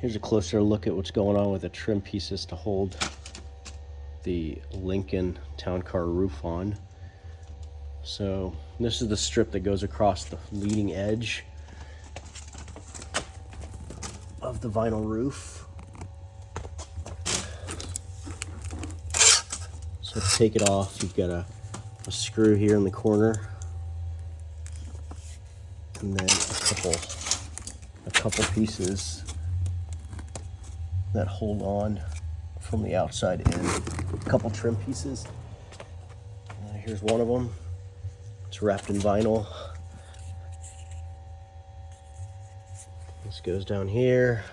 Here's a closer look at what's going on with the trim pieces to hold the Lincoln Towncar roof on. So this is the strip that goes across the leading edge of the vinyl roof. So to take it off, you've got a screw here in the corner, and then a couple pieces that hold on from the outside in. A couple trim pieces. Here's one of them. It's wrapped in vinyl. This goes down here.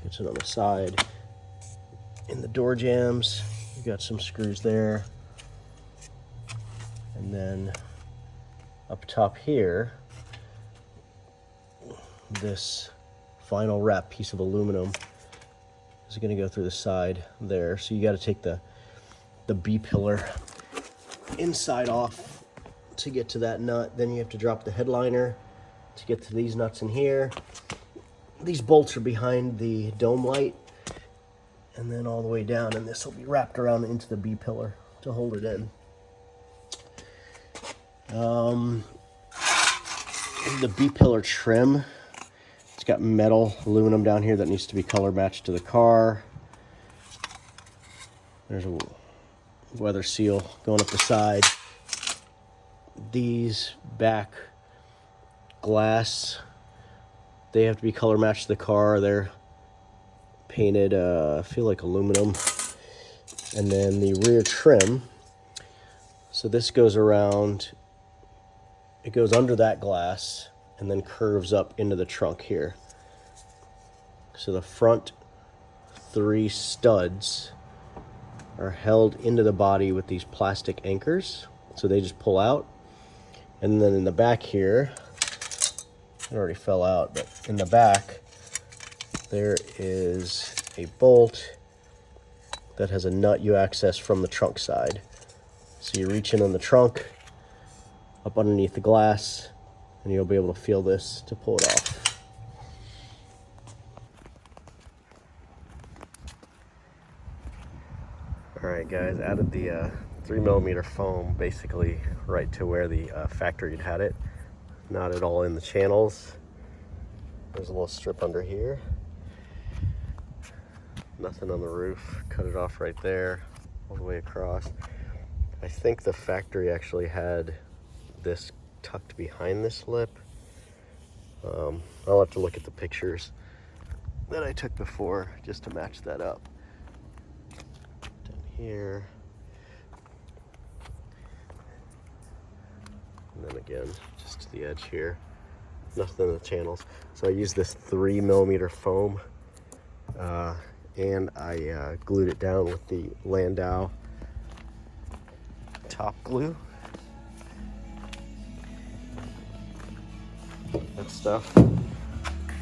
Gets it on the side. In the door jambs, you've got some screws there. And then up top here, this vinyl wrap piece of aluminum is going to go through the side there. So you got to take the B pillar inside off to get to that nut. Then you have to drop the headliner to get to these nuts in here. These bolts are behind the dome light, and then all the way down, and this will be wrapped around into the B pillar to hold it in. The B pillar trim, it's got metal aluminum down here that needs to be color matched to the car. There's a weather seal going up the side. These back glass, they have to be color matched to the car. They're painted, I feel like aluminum. And then the rear trim, so this goes around, it goes under that glass and then curves up into the trunk here. So the front 3 studs are held into the body with these plastic anchors, so they just pull out. And then in the back here, it already fell out, but in the back there is a bolt that has a nut you access from the trunk side. So you reach in on the trunk, up underneath the glass, and you'll be able to feel this to pull it off. Alright guys, added the 3mm foam basically right to where the factory had it. Not at all in the channels. There's a little strip under here. Nothing on the roof. Cut it off right there, all the way across. I think the factory actually had this tucked behind this lip. I'll have to look at the pictures that I took before just to match that up. Down here. And then again, just to the edge here. Nothing in the channels. So I used this 3mm foam and I glued it down with the Landau top glue. That stuff.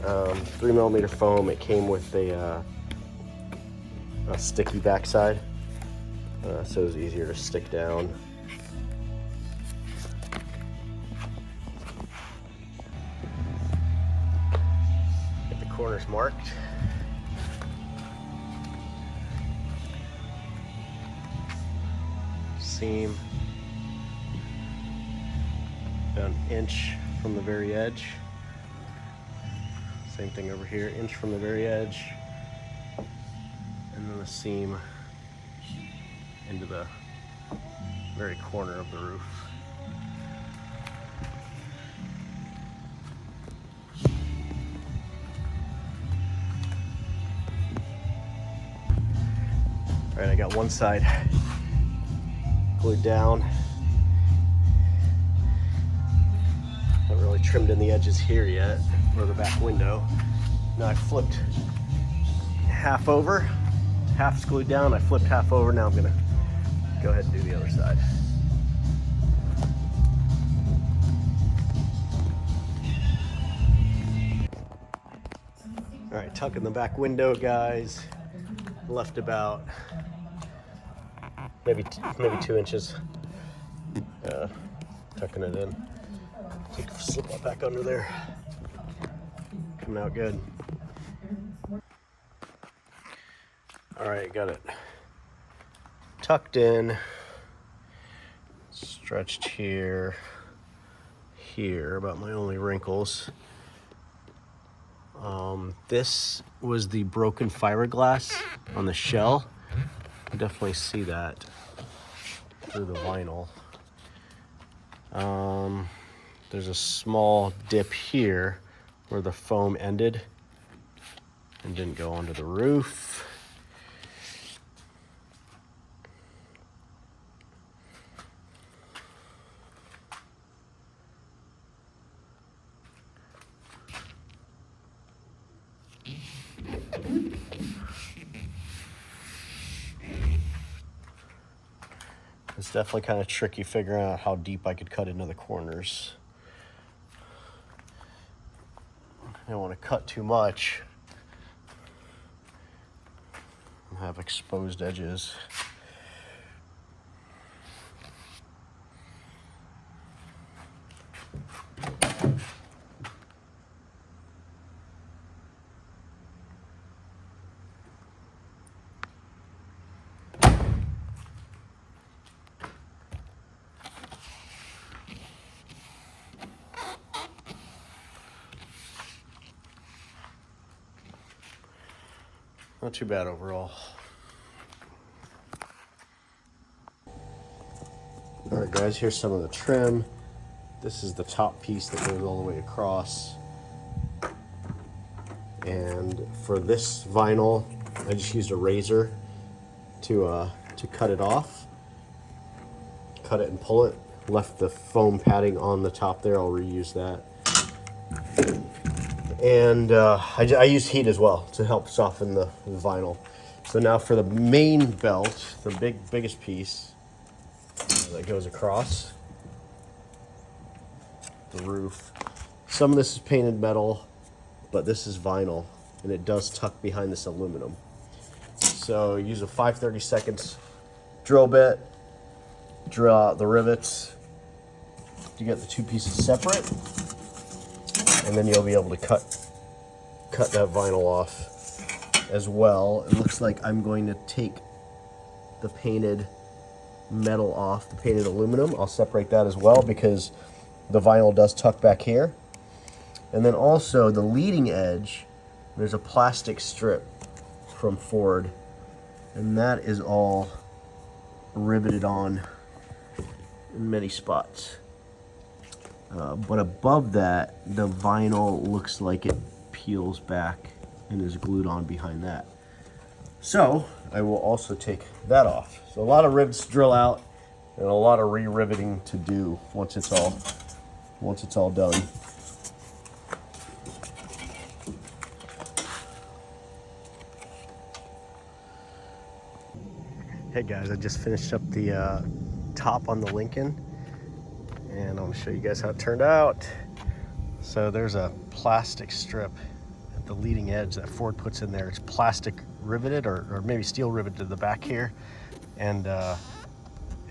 3mm foam. It came with a sticky backside, so it was easier to stick down. Get the corners marked. Seam about an inch from the very edge. Same thing over here, inch from the very edge. And then the seam into the very corner of the roof. All right, I got one side glued down. Haven't really trimmed in the edges here yet, or the back window. Now I flipped half over, half's glued down, I flipped half over. Now I'm gonna go ahead and do the other side. All right, tucking the back window, guys. Left about maybe 2 inches. Tucking it in. Slip that back under there. Coming out good. All right, got it tucked in, stretched here, about my only wrinkles. This was the broken fiberglass on the shell. You definitely see that through the vinyl. There's a small dip here where the foam ended and didn't go onto the roof. It's definitely kind of tricky figuring out how deep I could cut into the corners. I don't want to cut too much and have exposed edges. Not too bad overall. All right, guys, here's some of the trim. This is the top piece that goes all the way across. And for this vinyl, I just used a razor to cut it off. Cut it and pull it. Left the foam padding on the top there. I'll reuse that. And I use heat as well to help soften the vinyl. So now for the main belt, the biggest piece that goes across the roof. Some of this is painted metal, but this is vinyl, and it does tuck behind this aluminum. So use a 5/32 drill bit, drill out the rivets to get the two pieces separate. And then you'll be able to cut that vinyl off as well. It looks like I'm going to take the painted metal off, the painted aluminum. I'll separate that as well because the vinyl does tuck back here. And then also the leading edge, there's a plastic strip from Ford, and that is all riveted on in many spots. But above that, the vinyl looks like it peels back and is glued on behind that. So I will also take that off. So a lot of rivets to drill out and a lot of re-riveting to do once it's all done. Hey guys, I just finished up the top on the Lincoln, and I'm going to show you guys how it turned out. So there's a plastic strip at the leading edge that Ford puts in there. It's plastic riveted or maybe steel riveted to the back here, and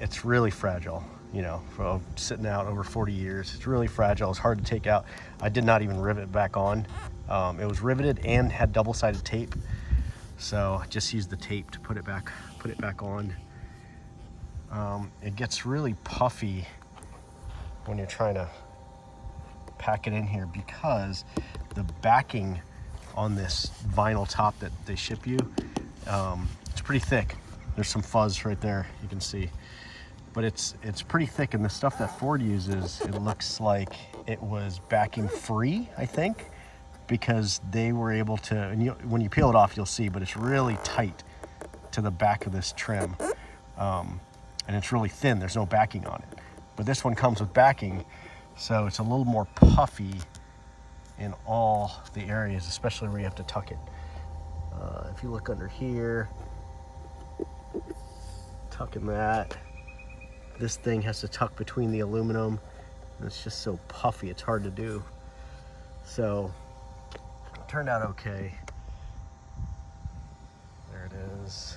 it's really fragile, you know, from sitting out over 40 years. It's really fragile. It's hard to take out. I did not even rivet it back on. It was riveted and had double-sided tape, so I just used the tape to put it back on. It gets really puffy when you're trying to pack it in here because the backing on this vinyl top that they ship you, it's pretty thick. There's some fuzz right there, you can see, but it's pretty thick, and the stuff that Ford uses, it looks like it was backing free, I think, because they were able to, and when you peel it off you'll see, but it's really tight to the back of this trim, and it's really thin. There's no backing on it, but this one comes with backing, so it's a little more puffy in all the areas, especially where you have to tuck it. If you look under here, tucking that, this thing has to tuck between the aluminum, and it's just so puffy, it's hard to do. So it turned out okay. There it is.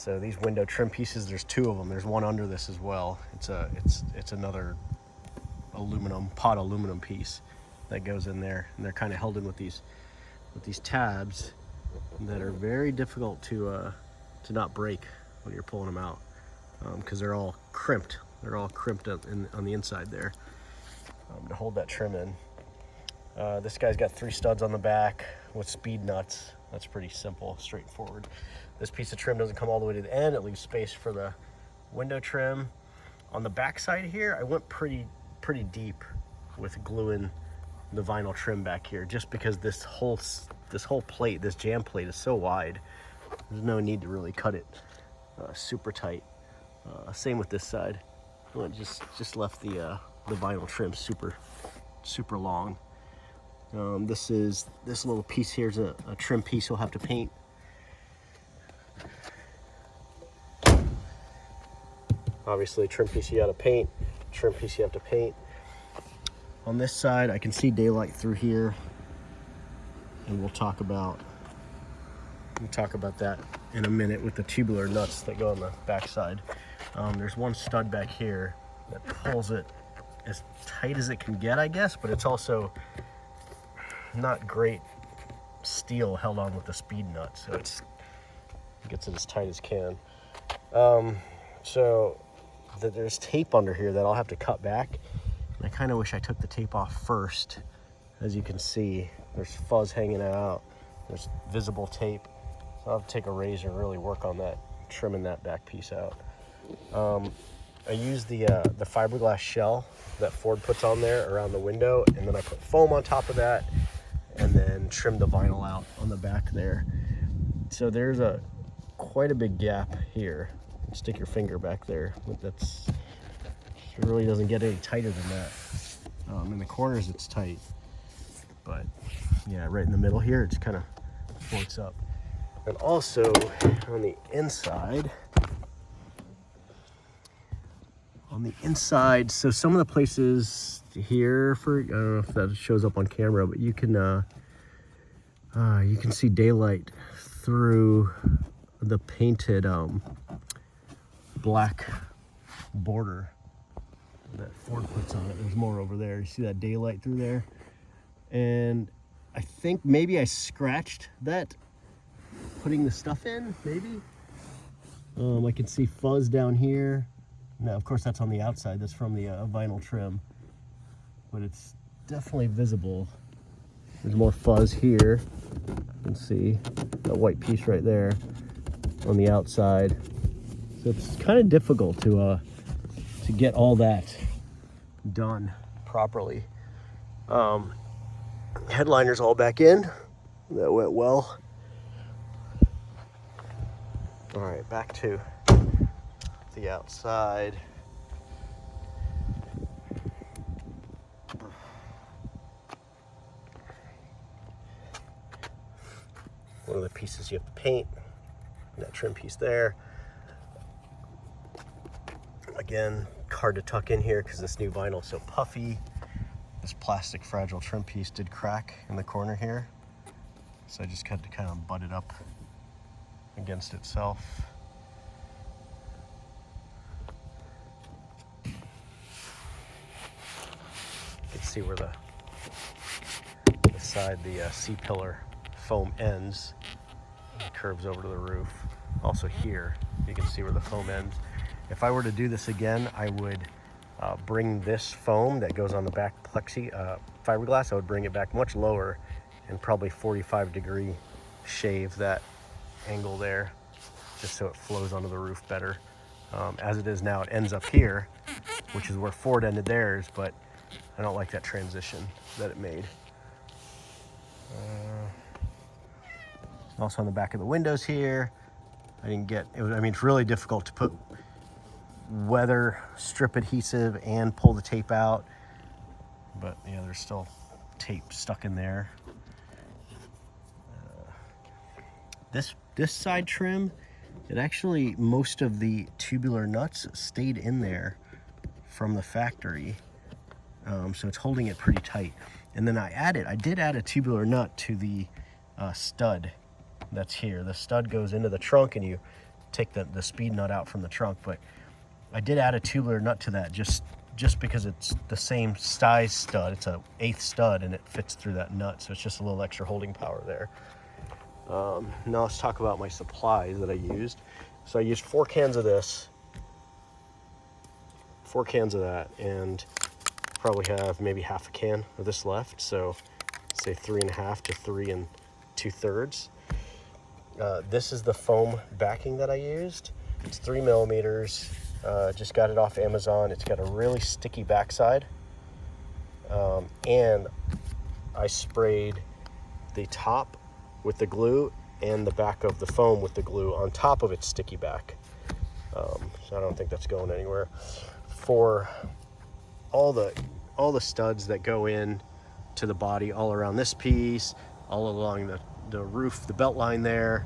So these window trim pieces, there's 2 of them. There's one under this as well. It's another pot aluminum piece that goes in there, and they're kind of held in with these tabs that are very difficult to not break when you're pulling them out, because they're all crimped. They're all crimped up on the inside there to hold that trim in. This guy's got 3 studs on the back with speed nuts. That's pretty simple, straightforward. This piece of trim doesn't come all the way to the end. It leaves space for the window trim. On the back side here, I went pretty deep with gluing the vinyl trim back here, just because this whole plate, this jam plate, is so wide. There's no need to really cut it super tight. Same with this side. I just left the vinyl trim super long. This little piece here is a trim piece we'll have to paint. Obviously, trim piece you gotta paint, trim piece you have to paint. On this side, I can see daylight through here, and we'll talk about that in a minute with the tubular nuts that go on the back side. There's one stud back here that pulls it as tight as it can get, I guess, but it's also not great steel held on with the speed nut, so it gets it as tight as can. So there's tape under here that I'll have to cut back. I kind of wish I took the tape off first. As you can see, there's fuzz hanging out. There's visible tape. So I'll have to take a razor and really work on that, trimming that back piece out. I used the fiberglass shell that Ford puts on there around the window, and then I put foam on top of that, and then trimmed the vinyl out on the back there. So there's quite a big gap here. Stick your finger back there. It really doesn't get any tighter than that. In the corners it's tight, but yeah, right in the middle here it's kind of floats up. And also on the inside, so some of the places here, I don't know if that shows up on camera, but you can see daylight through the painted black border that Ford puts on it. There's more over there. You see that daylight through there? And I think maybe I scratched that putting the stuff in, maybe. I can see fuzz down here. Now, of course, that's on the outside. That's from the vinyl trim, but it's definitely visible. There's more fuzz here. You can see that white piece right there on the outside. So it's kind of difficult to get all that done properly. Headliner's all back in. That went well. All right, back to the outside. One of the pieces you have to paint, that trim piece there. Again, hard to tuck in here because this new vinyl is so puffy. This plastic fragile trim piece did crack in the corner here, so I just had to kind of butt it up against itself. You can see where the C-pillar foam ends. It curves over to the roof. Also here, you can see where the foam ends. If I were to do this again, I would bring this foam that goes on the back fiberglass, I would bring it back much lower and probably 45-degree shave that angle there, just so it flows onto the roof better. As it is now, it ends up here, which is where Ford ended theirs, but I don't like that transition that it made. Also on the back of the windows here, it's really difficult to put weather strip adhesive and pull the tape out, but yeah, there's still tape stuck in there. This side trim, it actually, most of the tubular nuts stayed in there from the factory, so it's holding it pretty tight. And then I did add a tubular nut to the stud that's here. The stud goes into the trunk, and you take the speed nut out from the trunk, but I did add a tubular nut to that just because it's the same size stud. It's a 1/8 stud and it fits through that nut, so it's just a little extra holding power there. Now let's talk about my supplies that I used. So I used 4 cans of this, 4 cans of that, and probably have maybe half a can of this left, so say 3.5 to 3 2/3. This is the foam backing that I used. It's 3 millimeters. Just got it off Amazon. It's got a really sticky backside, and I sprayed the top with the glue and the back of the foam with the glue on top of its sticky back. So I don't think that's going anywhere. For all the studs that go in to the body, all around this piece, all along the roof, the belt line there,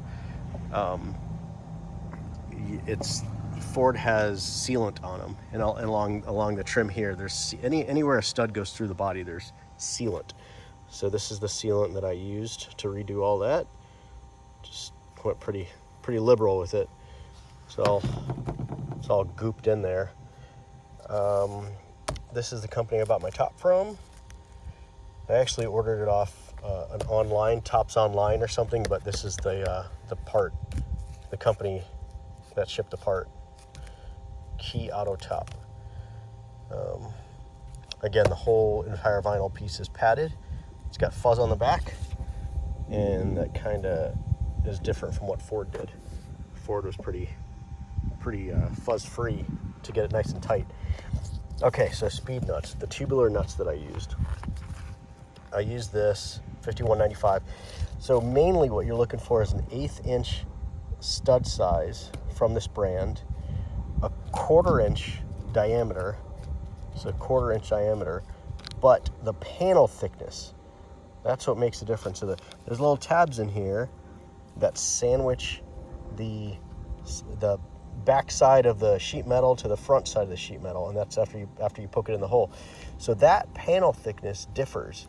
Ford has sealant on them, and along the trim here, there's anywhere a stud goes through the body, there's sealant. So this is the sealant that I used to redo all that. Just went pretty liberal with it. So it's all gooped in there. This is the company I bought my top from. I actually ordered it off an online, Tops Online or something, but this is the part, the company that shipped the part, Key Auto Top. Again, the whole entire vinyl piece is padded. It's got fuzz on the back, and that kind of is different from what Ford did. Ford was pretty fuzz-free to get it nice and tight. Okay, so speed nuts, the tubular nuts that I used. I used this 5195. So mainly what you're looking for is an 1/8 inch stud size from this brand, a 1/4 inch diameter, so 1/4 inch diameter, but the panel thickness, that's what makes the difference. So there's little tabs in here that sandwich the back side of the sheet metal to the front side of the sheet metal, and that's after you poke it in the hole. So that panel thickness differs,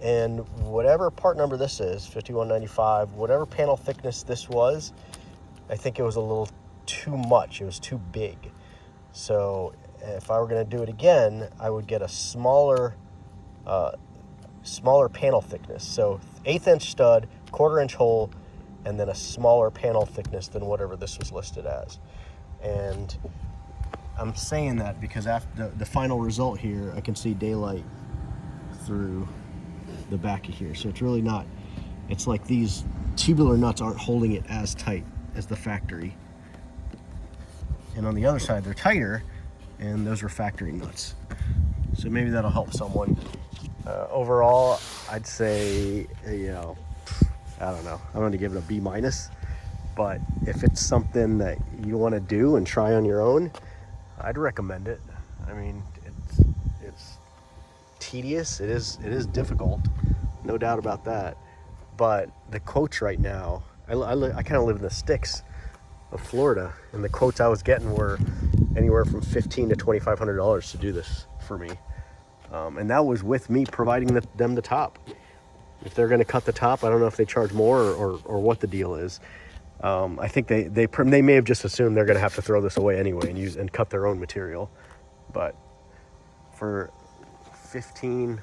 and whatever part number this is, 5195, whatever panel thickness this was, I think it was a little too much. It was too big. So if I were going to do it again, I would get a smaller panel thickness. So 1/8 inch stud, 1/4 inch hole, and then a smaller panel thickness than whatever this was listed as. And I'm saying that because after the final result here, I can see daylight through the back of here. So it's really not, it's like these tubular nuts aren't holding it as tight as the factory. And on the other side, they're tighter, and those are factory nuts. So maybe that'll help someone. Overall, I'd say, I don't know. I'm going to give it a B-. But if it's something that you want to do and try on your own, I'd recommend it. I mean, it's tedious. It is difficult, no doubt about that. But the quotes right now, I kind of live in the sticks of Florida, and the quotes I was getting were anywhere from $1,500 to $2,500 to do this for me. And that was with me providing them the top. If they're going to cut the top, I don't know if they charge more or what the deal is. I think they may have just assumed they're going to have to throw this away anyway and cut their own material. But for $1,500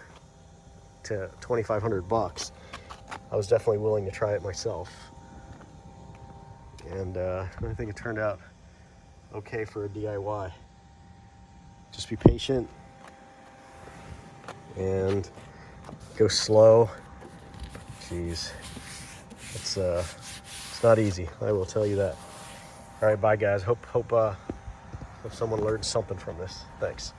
to $2,500, I was definitely willing to try it myself. And I think it turned out okay for a DIY. Just be patient and go slow. Jeez, it's not easy, I will tell you that. All right, bye guys. Hope someone learned something from this. Thanks.